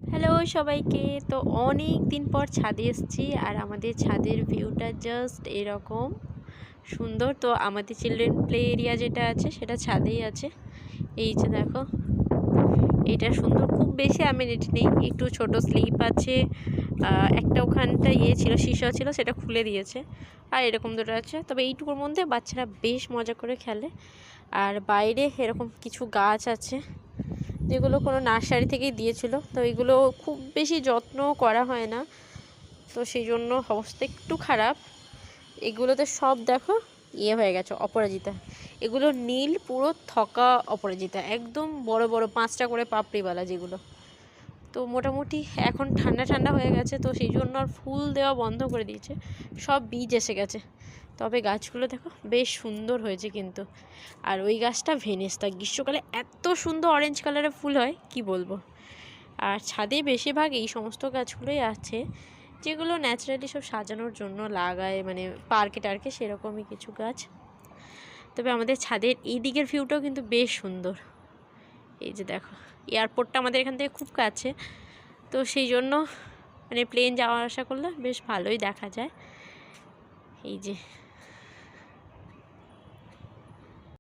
Hello সবাইকে। তো অনেক দিন পর ছাদে এসেছি আর আমাদের ছাদের ভিউটা জাস্ট এরকম সুন্দর। তো আমাদের চিলড্রেন প্লে এরিয়া যেটা আছে সেটা ছাদেই আছে। এই যে দেখো, এটা সুন্দর, খুব বেশি অ্যামিনিটি নেই, একটু ছোট স্লিপ আছে, একটা ওখানটা ছিল, সীসা ছিল, সেটা খুলে দিয়েছে, আর এরকম দুটো আছে। তবে এইটুকুর মধ্যে বাচ্চারা বেশ মজা করে খেলে। আর বাইরে এরকম কিছু গাছ আছে যেগুলো কোনো নার্সারি থেকেই দিয়েছিল। তো এগুলো খুব বেশি যত্ন করা হয় না, তো সেই জন্য অবস্থা একটু খারাপ। এগুলোতে সব দেখো হয়ে গেছে, অপরাজিতা। এগুলো নীল, পুরো থকা অপরাজিতা, একদম বড় বড় 5টা করে পাপড়িওয়ালা যেগুলো। তো মোটামুটি এখন ঠান্ডা ঠান্ডা হয়ে গেছে, তো সেই জন্য আর ফুল দেওয়া বন্ধ করে দিয়েছে, সব বীজ এসে গেছে। তবে গাছগুলো দেখো বেশ সুন্দর হয়েছে কিন্তু। আর ওই গাছটা ভেনেস্তা, গ্রীষ্মকালে এত সুন্দর অরেঞ্জ কালারের ফুল হয় কি বলবো। আর ছাদে বেশিরভাগ এই সমস্ত গাছগুলোই আছে যেগুলো ন্যাচারালি সব সাজানোর জন্য লাগায়, মানে পার্কে টার্কে সেরকমই কিছু গাছ। তবে আমাদের ছাদের এই দিকের ভিউটাও কিন্তু বেশ সুন্দর। এই যে দেখো, এয়ারপোর্টটা আমাদের এখান থেকে খুব কাছে, তো সেই জন্য মানে প্লেন যাওয়া আসা করলে বেশ ভালোই দেখা যায়। এই যে